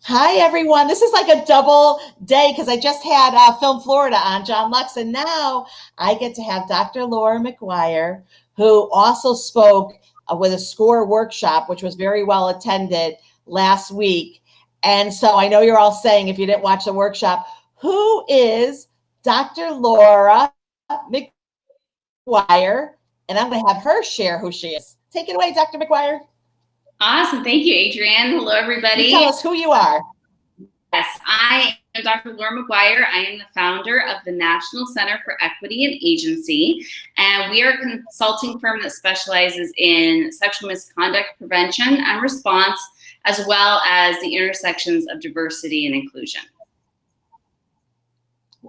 Hi, everyone. This is like a double day because I just had Film Florida on John Lux, and now I get to have Dr. Laura McGuire, who also spoke with a SCORE workshop, which was very well attended last week. And so I know you're all saying, if you didn't watch the workshop, who is Dr. Laura McGuire? And I'm going to have her share who she is. Take it away, Dr. McGuire. Awesome. Thank you, Adrienne. Hello, everybody. You tell us who you are. Yes, I am Dr. Laura McGuire. I am the founder of the National Center for Equity and Agency, and we are a consulting firm that specializes in sexual misconduct prevention and response, as well as the intersections of diversity and inclusion.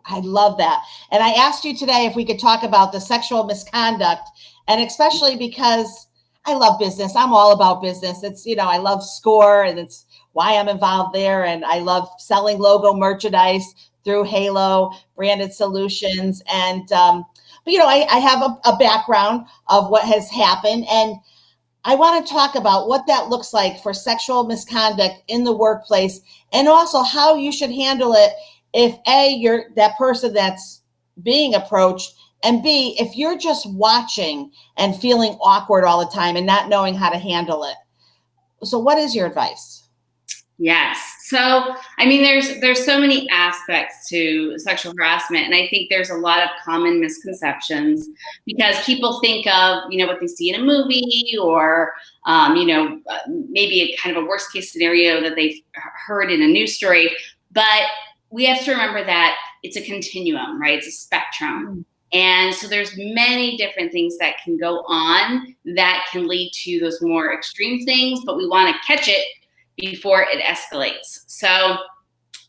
I love that. And I asked you today if we could talk about the sexual misconduct, and especially because I love business. I'm all about business. It's, I love SCORE, and it's why I'm involved there. And I love selling logo merchandise through Halo branded solutions. And, I have a background of what has happened. And I want to talk about what that looks like for sexual misconduct in the workplace, and also how you should handle it if A, you're that person that's being approached, and B, if you're just watching and feeling awkward all the time and not knowing how to handle it. So what is your advice? Yes. So, there's so many aspects to sexual harassment, and I think there's a lot of common misconceptions because people think of, what they see in a movie or, maybe a kind of a worst case scenario that they've heard in a news story. But we have to remember that it's a continuum, right? It's a spectrum. And so there's many different things that can go on that can lead to those more extreme things, but we want to catch it before it escalates. So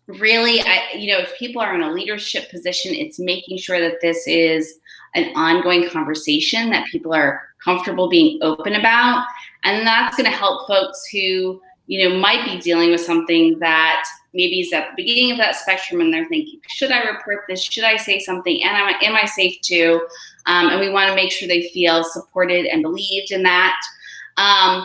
really, if people are in a leadership position, it's making sure that this is an ongoing conversation that people are comfortable being open about. And that's going to help folks who, might be dealing with something that maybe is at the beginning of that spectrum and they're thinking, should I report this? Should I say something? And am I safe to? And we want to make sure they feel supported and believed in that. And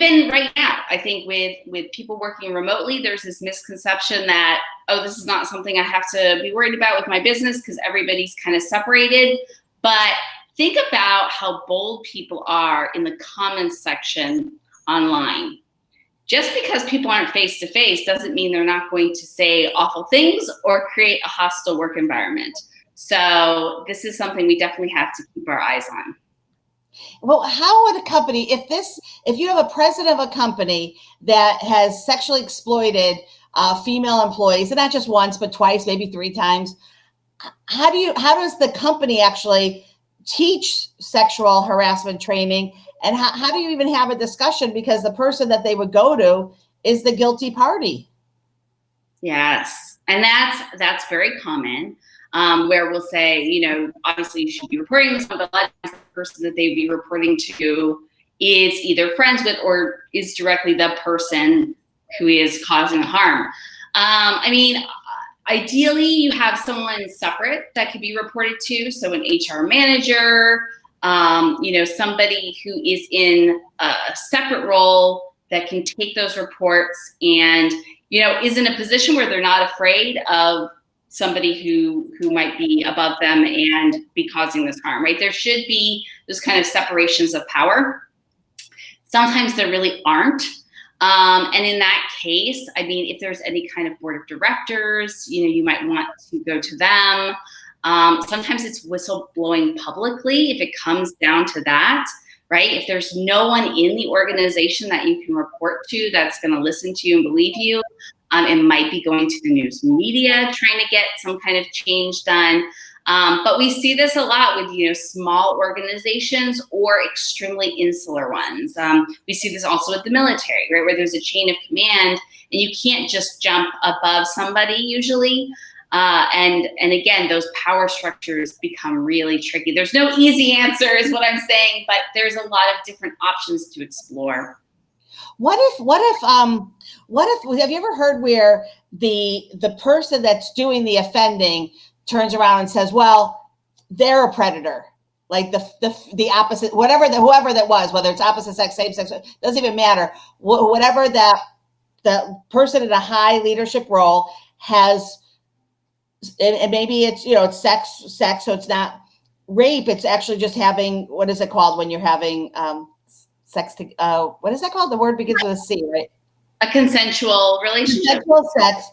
even right now, I think with people working remotely, there's this misconception that, this is not something I have to be worried about with my business because everybody's kind of separated. But think about how bold people are in the comments section online. Just because people aren't face-to-face doesn't mean they're not going to say awful things or create a hostile work environment. So this is something we definitely have to keep our eyes on. Well, how would a company, if you have a president of a company that has sexually exploited female employees, and not just once, but twice, maybe 3 times, how does the company actually teach sexual harassment training? And how do you even have a discussion? Because the person that they would go to is the guilty party. Yes. And that's very common, where we'll say, obviously you should be reporting this, but a lot of times the person that they'd be reporting to is either friends with or is directly the person who is causing harm. Ideally, you have someone separate that could be reported to. So an HR manager, somebody who is in a separate role that can take those reports and, is in a position where they're not afraid of somebody who might be above them and be causing this harm, right? There should be those kind of separations of power. Sometimes there really aren't. And in that case, if there's any kind of board of directors, you might want to go to them. Sometimes it's whistleblowing publicly if it comes down to that, right? If there's no one in the organization that you can report to that's going to listen to you and believe you, it might be going to the news media, trying to get some kind of change done. But we see this a lot with, small organizations or extremely insular ones. We see this also with the military, right, where there's a chain of command and you can't just jump above somebody usually. And again, those power structures become really tricky. There's no easy answer is what I'm saying, but there's a lot of different options to explore. What if have you ever heard where the person that's doing the offending turns around and says, well, they're a predator, like the opposite, whoever that was, whether it's opposite sex, same sex, doesn't even matter. Whatever that the person in a high leadership role has, and maybe it's, it's sex, so it's not rape. It's actually just having, what is it called when you're having sex? What is that called? The word begins with a C, right? A consensual relationship. Consensual sex.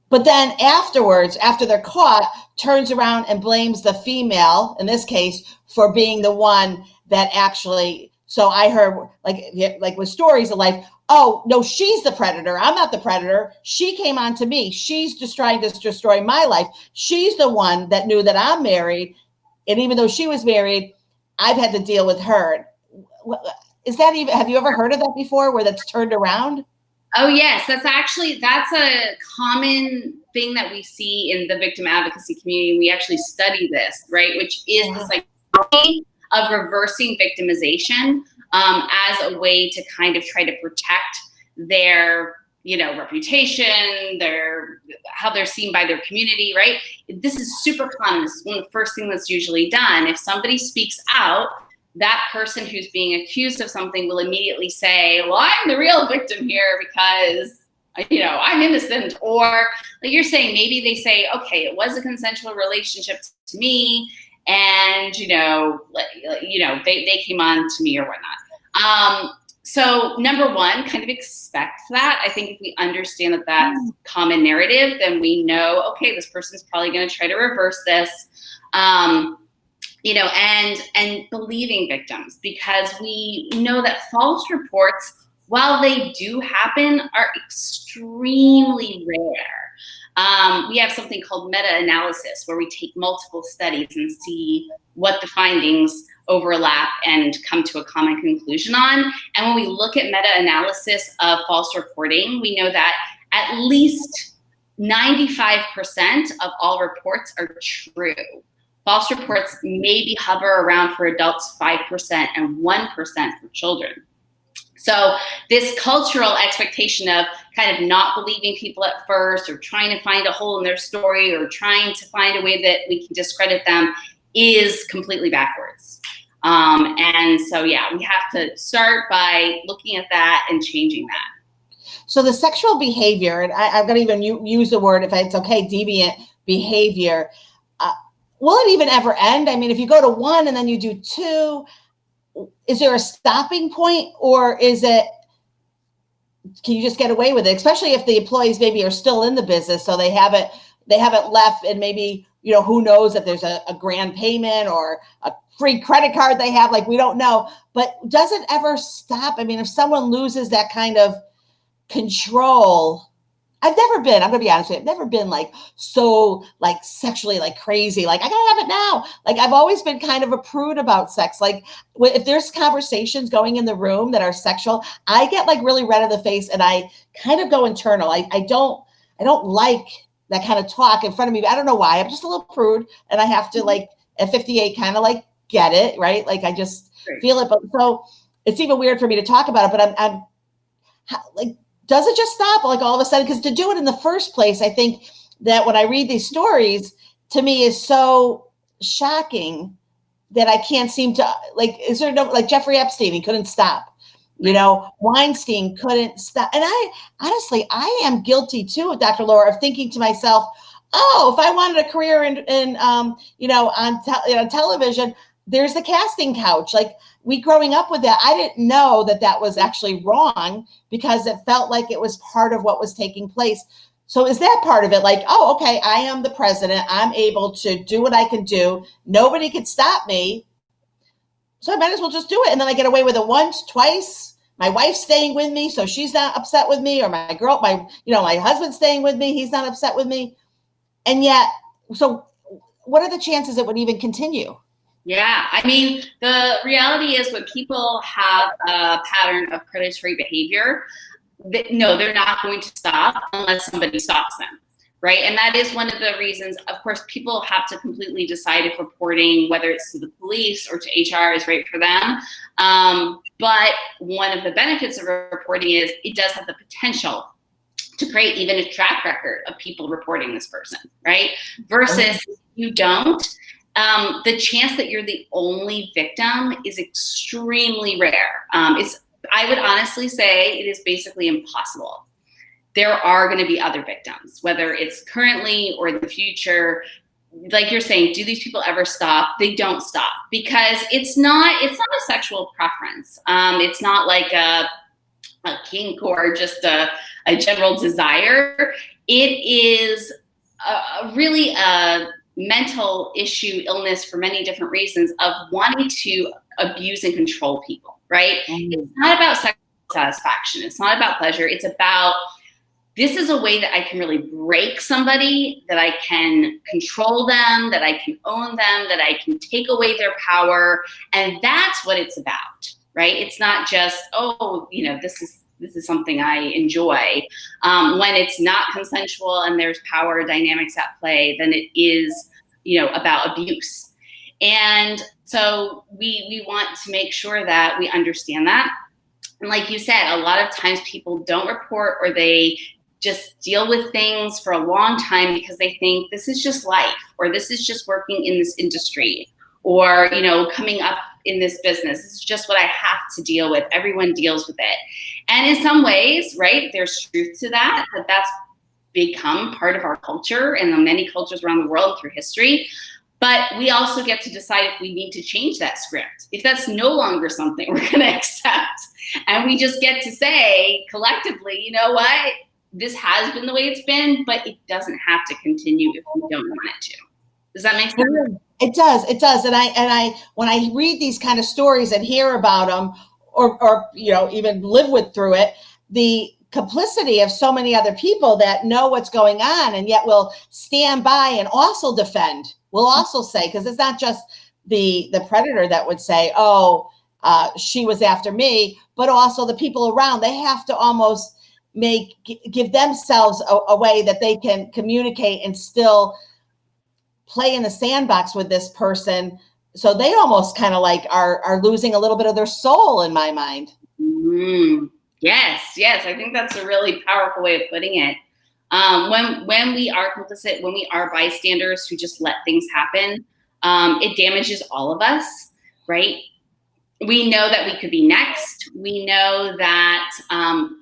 But then afterwards, after they're caught, turns around and blames the female, in this case, for being the one that actually. So I heard like with stories of life, oh no, she's the predator. I'm not the predator. She came on to me. She's just trying to destroy my life. She's the one that knew that I'm married. And even though she was married, I've had to deal with her. Is that even, have you ever heard of that before, where that's turned around? Oh yes, that's a common thing that we see in the victim advocacy community. We actually study this, right? Which is the psychology of reversing victimization as a way to kind of try to protect their, reputation, how they're seen by their community, right? This is super common. This is one of the first things that's usually done. If somebody speaks out, that person who's being accused of something will immediately say, well, I'm the real victim here because, I'm innocent. Or like you're saying, maybe they say, okay, it was a consensual relationship to me. And, they came on to me or whatnot. So number one, kind of expect that. I think if we understand that that's common narrative, then we know, okay, this person's probably going to try to reverse this. And believing victims, because we know that false reports, while they do happen, are extremely rare. We have something called meta-analysis, where we take multiple studies and see what the findings overlap and come to a common conclusion on. And when we look at meta-analysis of false reporting, we know that at least 95% of all reports are true. False reports maybe hover around for adults 5% and 1% for children. So this cultural expectation of kind of not believing people at first, or trying to find a hole in their story, or trying to find a way that we can discredit them, is completely backwards. And so, we have to start by looking at that and changing that. So the sexual behavior, and I'm going to even use the word, if it's okay, deviant behavior, will it even ever end? I mean, if you go to one and then you do two, is there a stopping point, or can you just get away with it? Especially if the employees maybe are still in the business, so they haven't left, and maybe, who knows if there's a grand payment or a free credit card they have, like, we don't know. But does it ever stop? I mean, if someone loses that kind of control, I'm going to be honest with you, I've never been so sexually crazy. I gotta have it now. I've always been kind of a prude about sex. If there's conversations going in the room that are sexual, I get really red in the face, and I kind of go internal. I don't like that kind of talk in front of me. I don't know why. I'm just a little prude, and I have to at 58 kind of get it, right? I just feel it. But so it's even weird for me to talk about it, but I'm does it just stop all of a sudden? Because to do it in the first place, I think that when I read these stories, to me is so shocking that I can't seem to, is there no, Jeffrey Epstein, he couldn't stop, Weinstein couldn't stop. And I am guilty too, Dr. Laura, of thinking to myself, oh, if I wanted a career on television, there's the casting couch. We growing up with that, I didn't know that was actually wrong, because it felt like it was part of what was taking place. So is that part of it? Oh, okay, I am the president. I'm able to do what I can do. Nobody can stop me. So I might as well just do it. And then I get away with it once, twice. My wife's staying with me, so she's not upset with me. Or my husband's staying with me. He's not upset with me. And yet, so what are the chances it would even continue? Yeah, I mean, the reality is when people have a pattern of predatory behavior, they're not going to stop unless somebody stops them, right? And that is one of the reasons, of course, people have to completely decide if reporting, whether it's to the police or to HR, is right for them. But one of the benefits of reporting is it does have the potential to create even a track record of people reporting this person, right? Versus if you don't, the chance that you're the only victim is extremely rare. I would honestly say it is basically impossible. there are going to be other victims, whether it's currently or in the future. Like you're saying, do these people ever stop? They don't stop, because it's not a sexual preference. It's not like a kink or just a general desire. It is really a mental issue, illness for many different reasons, of wanting to abuse and control people, right? It's not about sexual satisfaction. It's not about pleasure. It's about, this is a way that I can really break somebody, that I can control them, that I can own them, that I can take away their power. And that's what it's about, right? It's not just, oh, this is something I enjoy. When it's not consensual and there's power dynamics at play, then it is, about abuse. And so we want to make sure that we understand that. And like you said, a lot of times people don't report, or they just deal with things for a long time because they think this is just life, or this is just working in this industry, or, coming up in this business. This is just what I have to deal with. Everyone deals with it. And in some ways, right, there's truth to that that's become part of our culture and the many cultures around the world through history. But we also get to decide if we need to change that script, if that's no longer something we're going to accept. And we just get to say collectively, you know what, this has been the way it's been, but it doesn't have to continue if we don't want it to. Does that make sense? It does. And I when I read these kind of stories and hear about them, or even live through it, the complicity of so many other people that know what's going on and yet will stand by and also defend, will also say, because it's not just the predator that would say, oh, she was after me, but also the people around. They have to almost give themselves a way that they can communicate and still play in the sandbox with this person. So they almost kind of like are losing a little bit of their soul, in my mind. Mm-hmm. Yes. I think that's a really powerful way of putting it. When we are complicit, when we are bystanders who just let things happen, it damages all of us, right? We know that we could be next. We know that,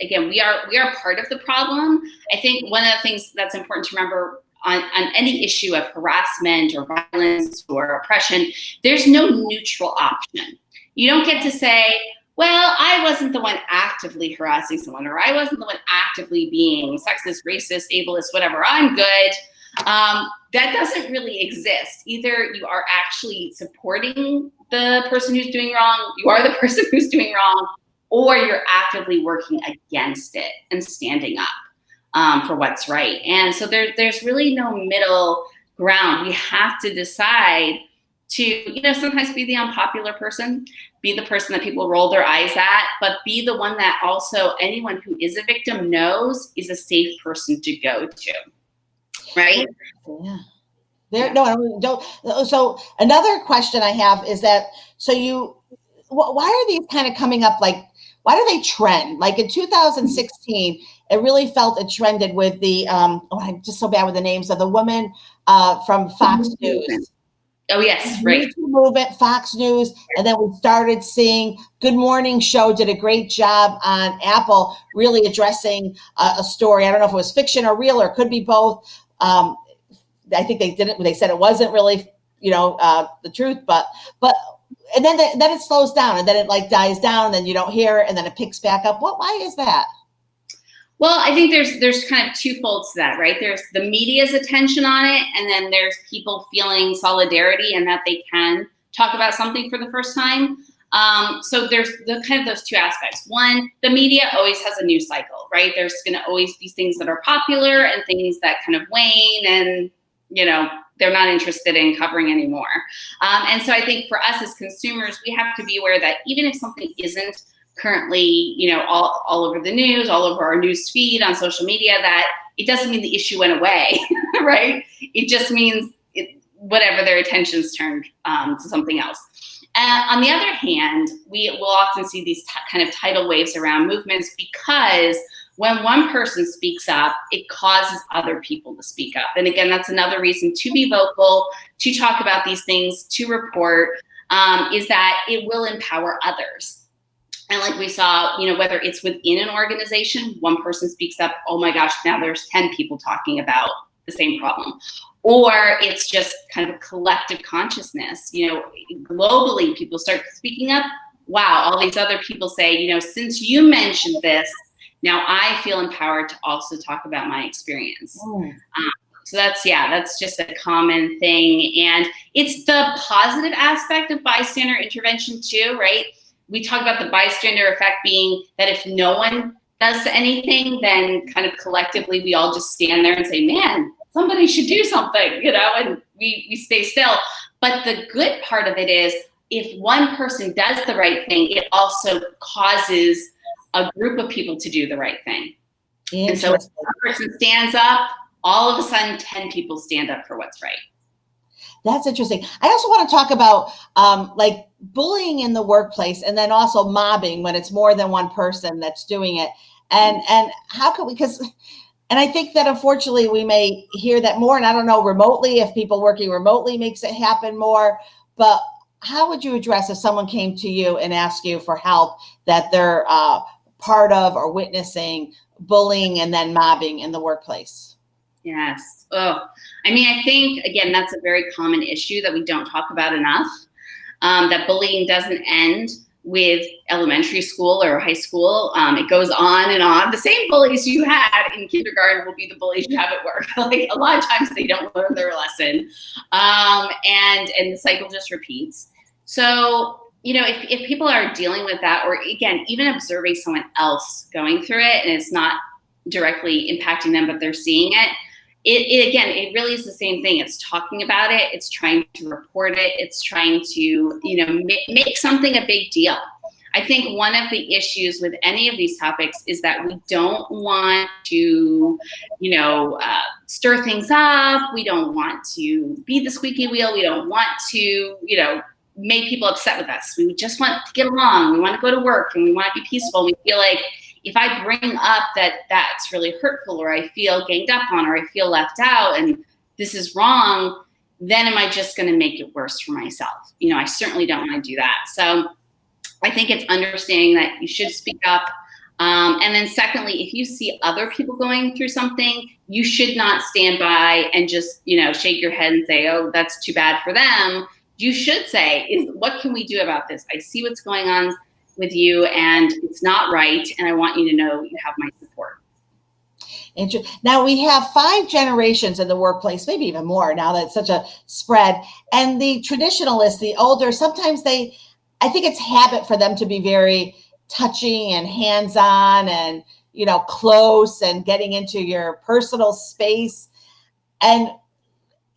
again, we are part of the problem. I think one of the things that's important to remember on any issue of harassment or violence or oppression, there's no neutral option. You don't get to say, well, I wasn't the one actively harassing someone, or I wasn't the one actively being sexist, racist, ableist, whatever, I'm good. That doesn't really exist. Either you are actually supporting the person who's doing wrong, you are the person who's doing wrong, or you're actively working against it and standing up for what's right. And so there's really no middle ground. We have to decide to, sometimes be the unpopular person, be the person that people roll their eyes at, but be the one that also anyone who is a victim knows is a safe person to go to, right? Yeah. Don't. So another question I have is that, why are these kind of coming up? Like, why do they trend? Like in 2016, it really felt it trended with the, I'm just so bad with the names of the woman from Fox News. Oh, yes, right. Movement, Fox News. And then we started seeing Good Morning Show did a great job on Apple, really addressing a story. I don't know if it was fiction or real, or it could be both. I think they said it wasn't really, the truth, but and then it slows down, and then it like dies down, and then you don't hear it, and then it picks back up. Why is that? Well, I think there's kind of two folds to that, right? There's the media's attention on it, and then there's people feeling solidarity and that they can talk about something for the first time. So there's kind of those two aspects. One, the media always has a news cycle, right? There's going to always be things that are popular and things that kind of wane, and they're not interested in covering anymore. And so I think for us as consumers, we have to be aware that even if something isn't currently, all over the news, all over our news feed on social media, that it doesn't mean the issue went away, right? It just means whatever their attention's turned to something else. On the other hand, we will often see these kind of tidal waves around movements, because when one person speaks up, it causes other people to speak up. And again, that's another reason to be vocal, to talk about these things, to report, is that it will empower others. And like we saw, whether it's within an organization, one person speaks up, oh my gosh, now there's 10 people talking about the same problem. Or it's just kind of a collective consciousness. Globally, people start speaking up. Wow, all these other people say, since you mentioned this, now I feel empowered to also talk about my experience. So that's just a common thing. And it's the positive aspect of bystander intervention too, right? We talk about the bystander effect being that if no one does anything, then kind of collectively we all just stand there and say, man, somebody should do something, and we stay still. But the good part of it is if one person does the right thing, it also causes a group of people to do the right thing. And so if one person stands up, all of a sudden 10 people stand up for what's right. That's interesting. I also want to talk about like bullying in the workplace, and then also mobbing when it's more than one person that's doing it. And how can we, and I think that unfortunately we may hear that more, and I don't know remotely, if people working remotely makes it happen more, but how would you address if someone came to you and asked you for help that they're part of or witnessing bullying and then mobbing in the workplace? Yes. Oh, I think, again, that's a very common issue that we don't talk about enough, that bullying doesn't end with elementary school or high school. It goes on and on. The same bullies you had in kindergarten will be the bullies you have at work. Like a lot of times they don't learn their lesson, and the cycle just repeats. So, if people are dealing with that, or again, even observing someone else going through it and it's not directly impacting them, but they're seeing it, it really is the same thing. It's talking about it. It's trying to report it. It's trying to, make something a big deal. I think one of the issues with any of these topics is that we don't want to, stir things up. We don't want to be the squeaky wheel. We don't want to, make people upset with us. We just want to get along. We want to go to work and we want to be peaceful. We feel like if I bring up that that's really hurtful, or I feel ganged up on, or I feel left out and this is wrong, then am I just going to make it worse for myself? I certainly don't want to do that. So I think it's understanding that you should speak up. And then secondly, if you see other people going through something, you should not stand by and just, shake your head and say, oh, that's too bad for them. You should say, what can we do about this? I see what's going on with you and it's not right. And I want you to know you have my support. Now we have 5 generations in the workplace, maybe even more now that it's such a spread. And the traditionalists, the older, sometimes I think it's habit for them to be very touchy and hands-on and, close and getting into your personal space. And,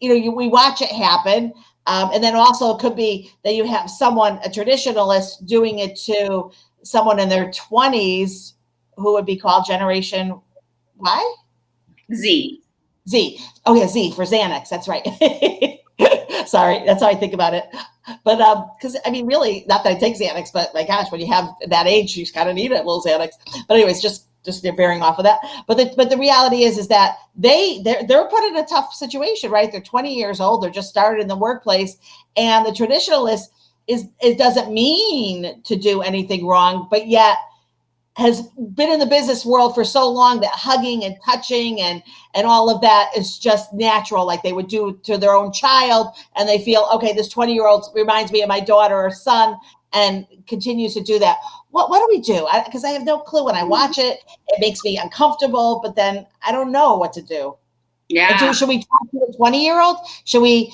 we watch it happen. And then also it could be that you have a traditionalist doing it to someone in their 20s who would be called Generation Y? Z. Oh yeah, Z for Xanax. That's right. Sorry, that's how I think about it. But because really, not that I take Xanax, but my gosh, when you have that age, you kind of need a little Xanax. But anyways, just bearing off of that. But the reality is that they're put in a tough situation, right? They're 20 years old. They're just started in the workplace, and the traditionalist it doesn't mean to do anything wrong, but yet has been in the business world for so long that hugging and touching and all of that is just natural, like they would do to their own child. And they feel, okay, this 20-year-old reminds me of my daughter or son, and continues to do that. What do we do? Because I have no clue. When I watch it, it makes me uncomfortable, but then I don't know what to do. Yeah. Should we talk to the 20-year-old? Should we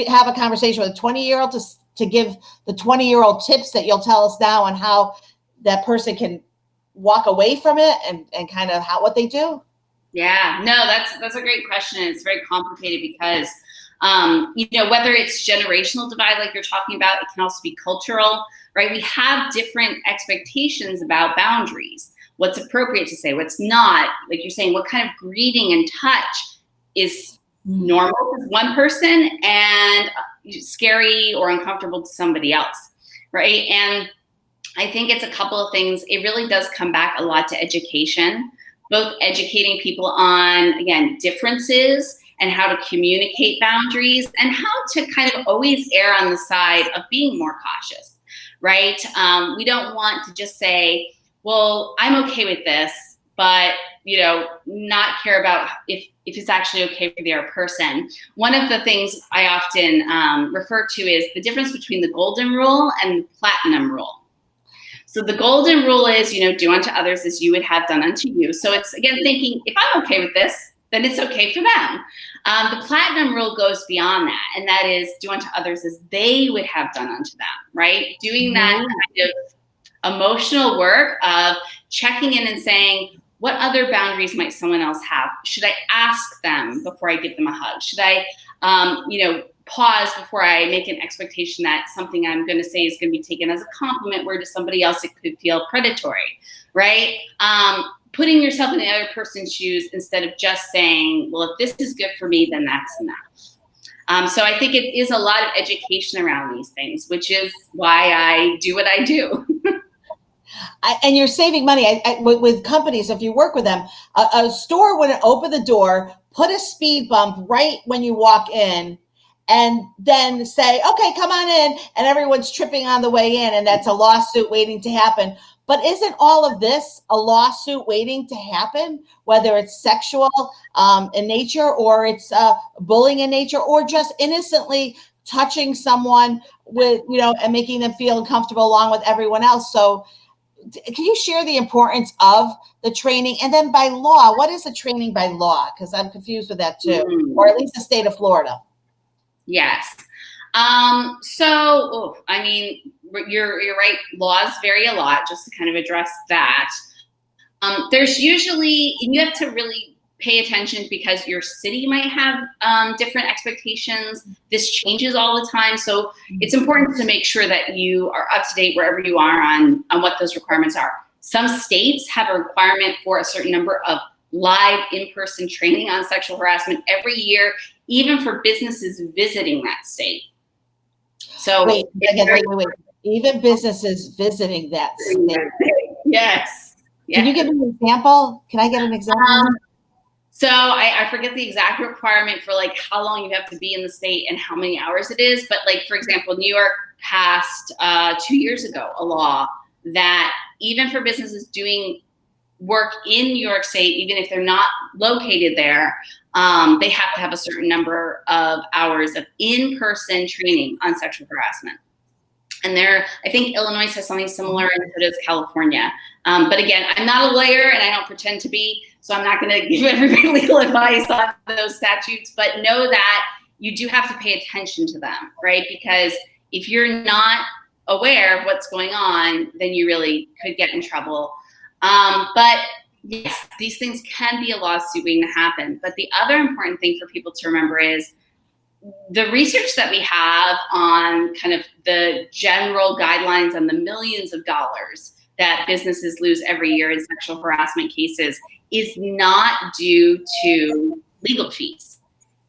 have a conversation with a 20-year-old to give the 20-year-old tips that you'll tell us now on how that person can walk away from it and kind of what they do? Yeah, no, that's a great question. It's very complicated because, whether it's generational divide, like you're talking about, it can also be cultural, right? We have different expectations about boundaries, what's appropriate to say, what's not. Like you're saying, what kind of greeting and touch is normal to one person and scary or uncomfortable to somebody else, right? And I think it's a couple of things. It really does come back a lot to education, both educating people on, again, differences and how to communicate boundaries and how to kind of always err on the side of being more cautious, right? We don't want to just say, well, I'm okay with this, but not care about if it's actually okay for the other person. One of the things I often refer to is the difference between the golden rule and the platinum rule. So the golden rule is, do unto others as you would have done unto you. So it's, again, thinking, if I'm okay with this, then it's okay for them. The platinum rule goes beyond that, and that is do unto others as they would have done unto them, right? Doing that kind of emotional work of checking in and saying, what other boundaries might someone else have? Should I ask them before I give them a hug? Should I, pause before I make an expectation that something I'm going to say is going to be taken as a compliment, where to somebody else it could feel predatory, right? Putting yourself in the other person's shoes instead of just saying, well, if this is good for me, then that's enough. So I think it is a lot of education around these things, which is why I do what I do. And you're saving money with companies. If you work with them, a store wouldn't open the door, put a speed bump right when you walk in, and then say, okay, come on in, and everyone's tripping on the way in, and that's a lawsuit waiting to happen. But isn't all of this a lawsuit waiting to happen, whether it's sexual in nature, or it's bullying in nature, or just innocently touching someone with, and making them feel uncomfortable along with everyone else? So can you share the importance of the training? And then by law, what is the training by law? Because I'm confused with that too, or at least the state of Florida. Yes. You're right. Laws vary a lot, just to kind of address that. There's usually, and you have to really pay attention because your city might have different expectations. This changes all the time. So it's important to make sure that you are up to date wherever you are on what those requirements are. Some states have a requirement for a certain number of live in-person training on sexual harassment every year, even for businesses visiting that state. So wait. Even businesses visiting that state. Yes. Can you give me an example? Can I get an example? So I forget the exact requirement for like how long you have to be in the state and how many hours it is. But like, for example, New York passed 2 years ago a law that even for businesses doing work in New York State, even if they're not located there, they have to have a certain number of hours of in-person training on sexual harassment. And I think Illinois has something similar, and so does California. But again, I'm not a lawyer and I don't pretend to be, so I'm not going to give everybody legal advice on those statutes, but know that you do have to pay attention to them, right? Because if you're not aware of what's going on, then you really could get in trouble. But yes, these things can be a lawsuit waiting to happen. But the other important thing for people to remember is the research that we have on kind of the general guidelines on the millions of dollars that businesses lose every year in sexual harassment cases is not due to legal fees.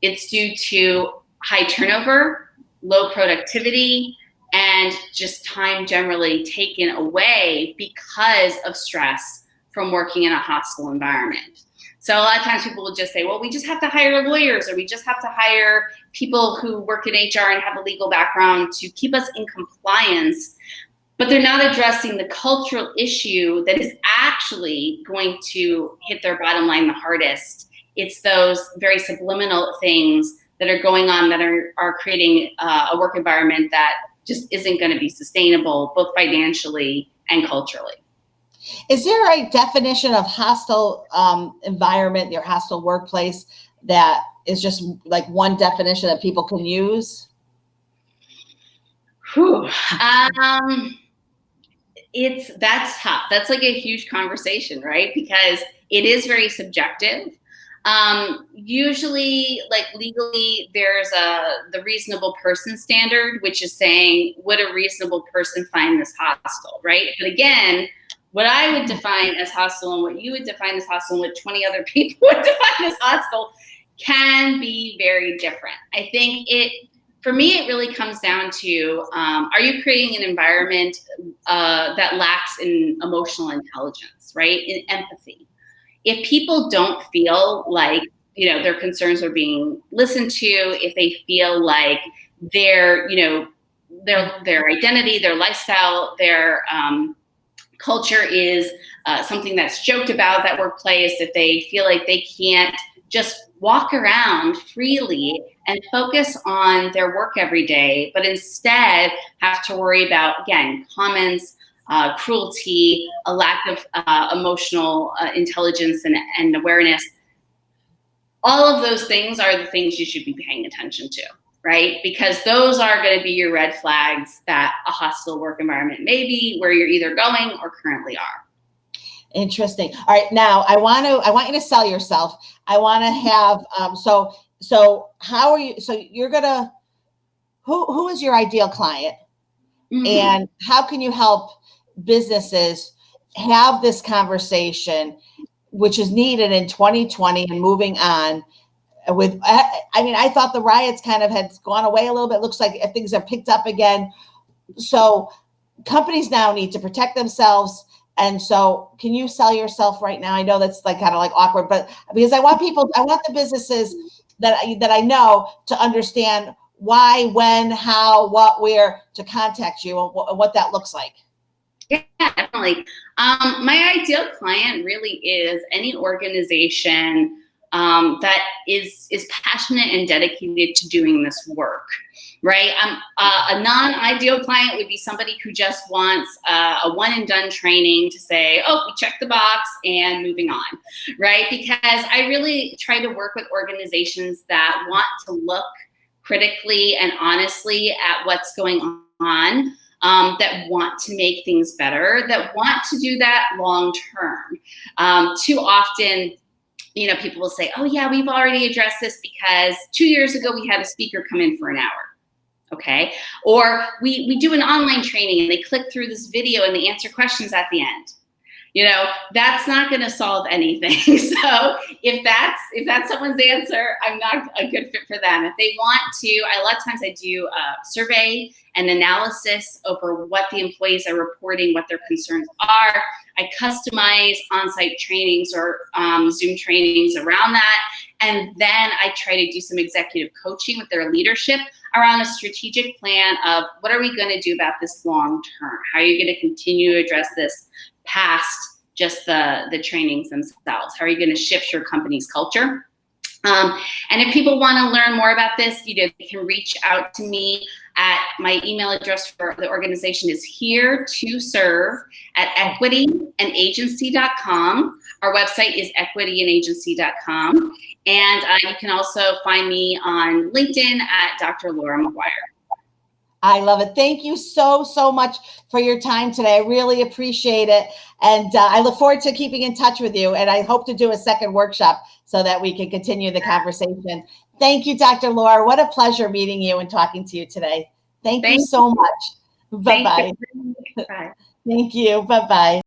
It's due to high turnover, low productivity, and just time generally taken away because of stress from working in a hostile environment. So a lot of times people will just say, well, we just have to hire lawyers, or we just have to hire people who work in HR and have a legal background to keep us in compliance. But they're not addressing the cultural issue that is actually going to hit their bottom line the hardest. It's those very subliminal things that are going on that are creating a work environment that just isn't going to be sustainable, both financially and culturally. Is there a definition of hostile environment, your hostile workplace, that is just like one definition that people can use? That's tough. That's like a huge conversation, right? Because it is very subjective. Usually, like legally, there's the reasonable person standard, which is saying, would a reasonable person find this hostile, right? But again, what I would define as hostile and what you would define as hostile and what 20 other people would define as hostile can be very different. I think for me, it really comes down to, are you creating an environment that lacks in emotional intelligence, right? In empathy. If people don't feel like, their concerns are being listened to, if they feel like they're, their identity, their lifestyle, their culture is something that's joked about at that workplace, if they feel like they can't just walk around freely and focus on their work every day, but instead have to worry about, again, comments, cruelty, a lack of emotional intelligence and awareness. All of those things are the things you should be paying attention to, right? Because those are going to be your red flags that a hostile work environment may be where you're either going or currently are. Interesting. All right. Now I want you to sell yourself. I want to have, so how are you, so you're going to, who is your ideal client? Mm-hmm. And how can you help businesses have this conversation, which is needed in 2020 and moving on with, I mean, I thought the riots kind of had gone away a little bit. It looks like things are picked up again. So companies now need to protect themselves. And so can you sell yourself right now? I know that's like kind of like awkward, but because I want the businesses that I know to understand why, when, how, what, where to contact you and what that looks like. Yeah, definitely. My ideal client really is any organization that is passionate and dedicated to doing this work, right? A non-ideal client would be somebody who just wants a one and done training to say, oh, we checked the box and moving on, right? Because I really try to work with organizations that want to look critically and honestly at what's going on, that want to make things better, that want to do that long term. Too often, you know, people will say, oh yeah, we've already addressed this because 2 years ago we had a speaker come in for an hour. Okay. Or we do an online training and they click through this video and they answer questions at the end. You know, that's not going to solve anything. So if that's someone's answer, I'm not a good fit for them. If they want to, a lot of times I do a survey and analysis over what the employees are reporting, what their concerns are. I customize on-site trainings or Zoom trainings around that. And then I try to do some executive coaching with their leadership around a strategic plan of what are we going to do about this long term? How are you going to continue to address this past just the trainings themselves? How are you going to shift your company's culture? And if people want to learn more about this, they can reach out to me at my email address for the organization is here to serve at equityandagency.com. Our website is equityandagency.com. And you can also find me on LinkedIn at Dr. Laura McGuire. I love it. Thank you so much for your time today. I really appreciate it. And I look forward to keeping in touch with you. And I hope to do a second workshop so that we can continue the conversation. Thank you, Dr. Laura. What a pleasure meeting you and talking to you today. Thank you so much. Bye-bye. Bye. Thank you. Bye-bye.